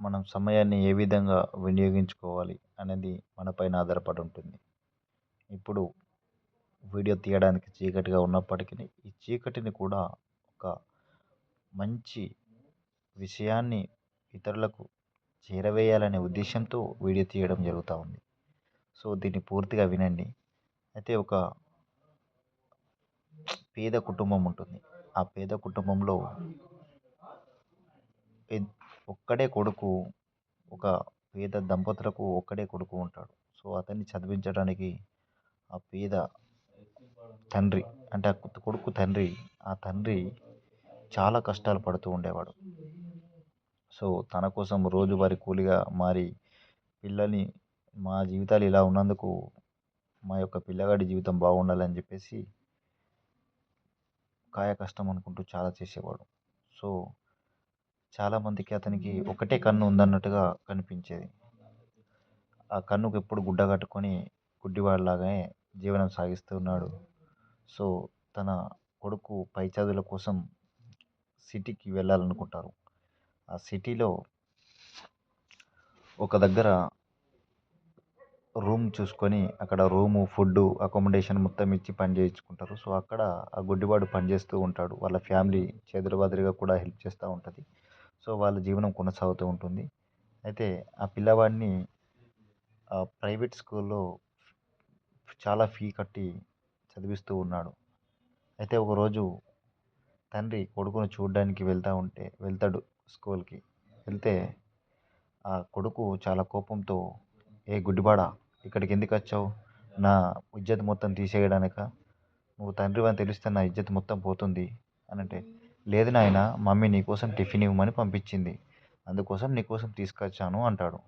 మనం సమయాన్ని ఏ విధంగా వినియోగించుకోవాలి అనేది మనపైన ఆధారపడి ఉంటుంది. ఇప్పుడు వీడియో తీయడానికి చీకటిగా ఉన్నప్పటికీ ఈ చీకటిని కూడా ఒక మంచి విషయాన్ని ఇతరులకు చేరవేయాలనే ఉద్దేశంతో వీడియో తీయడం జరుగుతూ ఉంది. సో దీన్ని పూర్తిగా వినండి. అయితే ఒక పేద కుటుంబం ఉంటుంది. ఆ పేద కుటుంబంలో ఒక్కడే కొడుకు, ఒక పేద దంపతులకు ఒక్కడే కొడుకు ఉంటాడు. సో అతన్ని చదివించడానికి ఆ పేద తండ్రి, అంటే ఆ కొడుకు తండ్రి, ఆ తండ్రి చాలా కష్టాలు పడుతూ ఉండేవాడు. సో తన కోసం రోజువారీ కూలిగా మారి పిల్లల్ని, మా జీవితాలు ఇలా ఉన్నందుకు మా యొక్క పిల్లగాడి జీవితం బాగుండాలని చెప్పేసి కాయ కష్టం అనుకుంటూ చాలా చేసేవాడు. సో చాలామందికి అతనికి ఒకటే కన్ను ఉందన్నట్టుగా కనిపించేది. ఆ కన్నుకు ఎప్పుడు గుడ్డ కట్టుకొని గుడ్డివాడిలాగానే జీవనం సాగిస్తూ ఉన్నాడు. సో తన కొడుకు పై చదువుల కోసం సిటీకి వెళ్ళాలనుకుంటారు. ఆ సిటీలో ఒక దగ్గర రూమ్ చూసుకొని అక్కడ రూము, ఫుడ్డు, అకామిడేషన్ మొత్తం ఇచ్చి పని చేయించుకుంటారు. సో అక్కడ ఆ గుడ్డివాడు పనిచేస్తూ ఉంటాడు. వాళ్ళ ఫ్యామిలీ చెదురుబదురుగా కూడా హెల్ప్ చేస్తూ ఉంటుంది. సో వాళ్ళ జీవనం కొనసాగుతూ ఉంటుంది. అయితే ఆ పిల్లవాడిని ప్రైవేట్ స్కూల్లో చాలా ఫీ కట్టి చదివిస్తూ ఉన్నాడు. అయితే ఒకరోజు తండ్రి కొడుకును చూడడానికి వెళ్తాడు స్కూల్కి. వెళ్తే ఆ కొడుకు చాలా కోపంతో, ఏ గుడ్డివాడా, ఇక్కడికి ఎందుకు వచ్చావు? నా ఇజ్జత్ మొత్తం తీసేయడానిక? నువ్వు తండ్రి అని తెలిస్తే నా ఇజ్జత్ మొత్తం పోతుంది అని అంటే, లేదు నాయన, మమ్మీ నీకోసం టిఫిన్ ఇవ్వమని పంపించింది, అందుకోసం నీకోసం తీసుకొచ్చాను అంటాడు.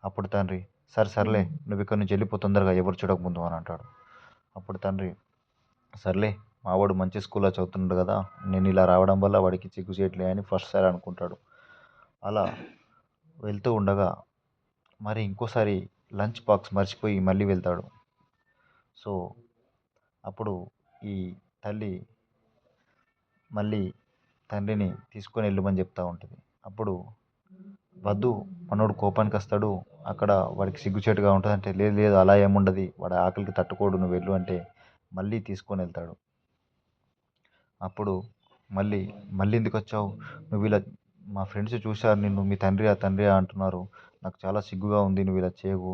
అప్పుడు తండ్రి, సర్లే, నువ్వు ఇక్కడ నుంచి వెళ్ళిపో తొందరగా, ఎవరు చూడకముందు అని అంటాడు. అప్పుడు తండ్రి, సర్లే, మావాడు మంచి స్కూల్లో చదువుతున్నాడు కదా, నేను ఇలా రావడం వల్ల వాడికి చిక్కు చేయట్లే అని ఫస్ట్ సారి అనుకుంటాడు. అలా వెళ్తూ ఉండగా మరి ఇంకోసారి లంచ్ బాక్స్ మర్చిపోయి మళ్ళీ వెళ్తాడు. సో అప్పుడు ఈ తల్లి మళ్ళీ తండ్రిని తీసుకొని వెళ్ళమని చెప్తూ ఉంటుంది. అప్పుడు వద్దు, మనోడు కోపానికి వస్తాడు, అక్కడ వాడికి సిగ్గుచేటుగా ఉంటుంది అంటే, లేదు లేదు అలా ఏముండదు, వాడి ఆకలికి తట్టుకోడు, నువ్వు వెళ్ళు అంటే మళ్ళీ తీసుకొని వెళ్తాడు. అప్పుడు మళ్ళీ మళ్ళీ ఎందుకు వచ్చావు, నువ్వు ఇలా, మా ఫ్రెండ్స్ చూశారు నిన్ను, మీ తండ్రి ఆ తండ్రి అంటున్నారు, నాకు చాలా సిగ్గుగా ఉంది, నువ్వు ఇలా చేయవు,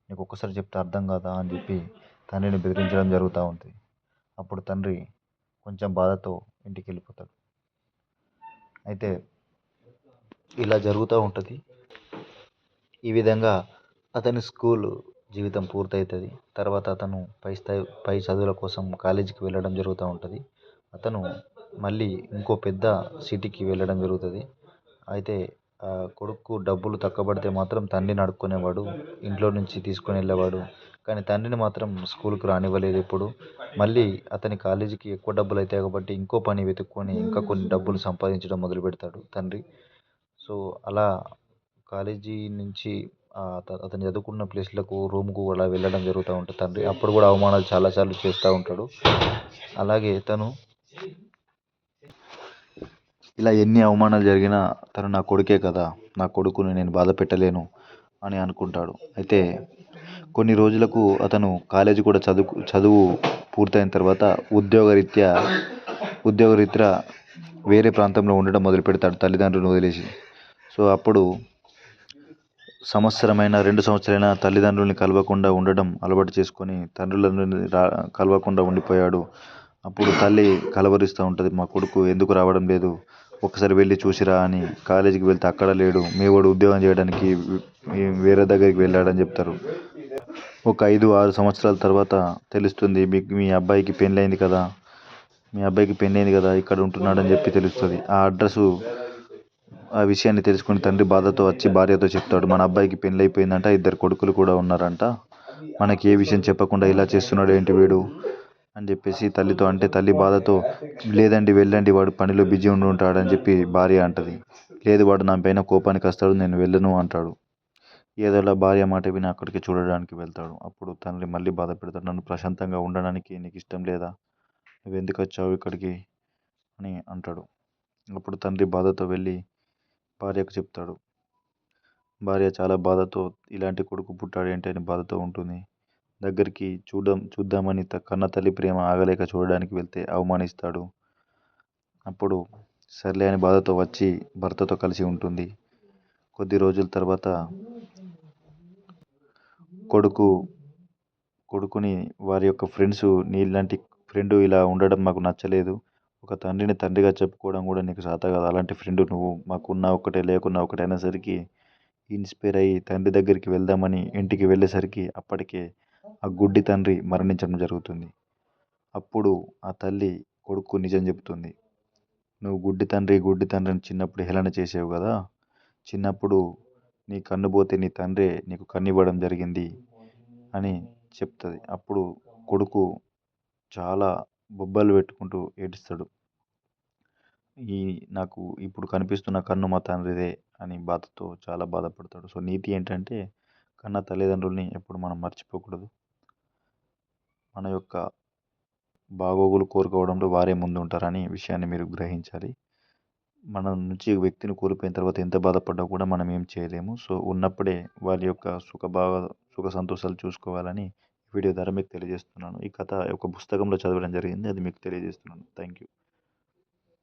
నీకు ఒక్కసారి చెప్తే అర్థం కాదా అని చెప్పి తండ్రిని బెదిరించడం జరుగుతూ ఉంటుంది. అప్పుడు తండ్రి కొంచెం బాధతో ఇంటికి వెళ్ళిపోతాడు. అయితే ఇలా జరుగుతూ ఉంటుంది. ఈ విధంగా అతని స్కూల్ జీవితం పూర్తవుతుంది. తర్వాత అతను పై చదువుల కోసం కాలేజీకి వెళ్ళడం జరుగుతూ ఉంటుంది. అతను మళ్ళీ ఇంకో పెద్ద సిటీకి వెళ్ళడం జరుగుతుంది. అయితే ఆ కొడుకు డబ్బులు తక్కువ పడితే మాత్రం తండ్రిని అడుక్కునేవాడు, ఇంట్లో నుంచి తీసుకొని వెళ్ళేవాడు. కానీ తండ్రిని మాత్రం స్కూల్కి రానివ్వలేదు ఎప్పుడు. మళ్ళీ అతని కాలేజీకి ఎక్కువ డబ్బులు అవుతాయి కాబట్టి ఇంకో పని వెతుక్కొని ఇంకా కొన్ని డబ్బులు సంపాదించడం మొదలు పెడతాడు తండ్రి. సో అలా కాలేజీ నుంచి అతను చదువుకున్న ప్లేస్లకు రూమ్కు అలా వెళ్ళడం జరుగుతూ ఉంటుంది తండ్రి. అప్పుడు కూడా అవమానాలు చాలాసార్లు చేస్తూ ఉంటాడు. అలాగే తను ఇలా ఎన్ని అవమానాలు జరిగినా తను నా కొడుకే కదా, నా కొడుకుని నేను బాధ పెట్టలేను అని అనుకుంటాడు. అయితే కొన్ని రోజులకు అతను కాలేజీ కూడా చదువు పూర్తయిన తర్వాత ఉద్యోగరీత్యా వేరే ప్రాంతంలో ఉండడం మొదలు పెడతాడు తల్లిదండ్రులను వదిలేసి. సో అప్పుడు సంవత్సరమైన 2 సంవత్సరాలైనా తల్లిదండ్రుల్ని కలవకుండా ఉండడం అలవాటు చేసుకొని తండ్రులందరినీ కలవకుండా ఉండిపోయాడు. అప్పుడు తల్లి కలవరిస్తూ ఉంటుంది, మా కొడుకు ఎందుకు రావడం లేదు, ఒకసారి వెళ్ళి చూసిరా అని. కాలేజీకి వెళ్తే అక్కడ లేడు, మీ వాడు ఉద్యోగం చేయడానికి వేరే దగ్గరికి వెళ్ళాడని చెప్తారు. ఒక 5-6 సంవత్సరాల తర్వాత తెలుస్తుంది, మీ అబ్బాయికి పెళ్ళయింది కదా, ఇక్కడ ఉంటున్నాడని చెప్పి తెలుస్తుంది. ఆ విషయాన్ని తెలుసుకుని తండ్రి బాధతో వచ్చి భార్యతో చెప్తాడు, మన అబ్బాయికి పెళ్ళి అయిపోయిందంట, 2 కొడుకులు కూడా ఉన్నారంట, మనకి ఏ విషయం చెప్పకుండా ఇలా చేస్తున్నాడు ఏంటి వీడు అని చెప్పేసి తల్లితో అంటే, తల్లి బాధతో, లేదండి వెళ్ళండి, వాడు పనిలో బిజీ ఉండి ఉంటాడని చెప్పి భార్య అంటది. లేదు, వాడు నా పైన కోపానికి వస్తాడు, నేను వెళ్ళను అంటాడు. ఏదోలా భార్య మాట విని అక్కడికి చూడడానికి వెళ్తాడు. అప్పుడు తండ్రి మళ్ళీ బాధ పెడతాడు, నన్ను ప్రశాంతంగా ఉండడానికి నీకు ఇష్టం లేదా, నువ్వు ఎందుకు వచ్చావు ఇక్కడికి అని అంటాడు. అప్పుడు తండ్రి బాధతో వెళ్ళి భార్యకు చెప్తాడు, భార్య చాలా బాధతో ఇలాంటి కొడుకు పుట్టాడేంటి అని బాధతో ఉంటుంది. దగ్గరికి చూద్దామని కన్న తల్లి ప్రేమ ఆగలేక చూడడానికి వెళ్తే అవమానిస్తాడు. అప్పుడు సర్లే అని బాధతో వచ్చి భర్తతో కలిసి ఉంటుంది. కొద్ది రోజుల తర్వాత కొడుకు కొడుకుని వారి యొక్క ఫ్రెండ్స్ నీలాంటి ఫ్రెండ్ ఇలా ఉండడం మాకు నచ్చలేదు. ఒక తండ్రిని తండ్రిగా చెప్పుకోవడం కూడా నీకు చేత కాదు. అలాంటి ఫ్రెండ్ నువ్వు మాకున్నా ఒకటే లేకున్నా ఒకటే అనేసరికి ఇన్స్పైర్ అయ్యి తండ్రి దగ్గరికి వెళ్దామని ఇంటికి వెళ్ళేసరికి అప్పటికే ఆ గుడ్డి తండ్రి మరణించడం జరుగుతుంది. అప్పుడు ఆ తల్లి కొడుకు నిజం చెబుతుంది. నువ్వు గుడ్డి తండ్రి అని చిన్నప్పుడు హేళన చేసావు కదా. చిన్నప్పుడు నీ కన్ను పోతే నీ తండ్రే నీకు కన్నివ్వడం జరిగింది అని చెప్తుంది. అప్పుడు కొడుకు చాలా బొబ్బలు పెట్టుకుంటూ ఏడుస్తాడు. ఈ నాకు ఇప్పుడు కనిపిస్తున్న కన్ను మా తండ్రిదే అని బాధతో చాలా బాధపడతాడు. సో నీతి ఏంటంటే కన్న తల్లిదండ్రుల్ని ఎప్పుడు మనం మర్చిపోకూడదు. మన యొక్క బాగోగులు కోరుకోవడంలో వారే ముందు ఉంటారని విషయాన్ని మీరు గ్రహించాలి. మన నుంచి వ్యక్తిని కోల్పోయిన తర్వాత ఎంత బాధపడ్డా కూడా మనం ఏం చేయలేము. సో ఉన్నప్పుడే వారి యొక్క సుఖ సంతోషాలు చూసుకోవాలని వీడియో ద్వారా మీకు తెలియజేస్తున్నాను. ఈ కథ ఒక పుస్తకంలో చదవడం జరిగింది. అది మీకు తెలియజేస్తున్నాను. Thank you.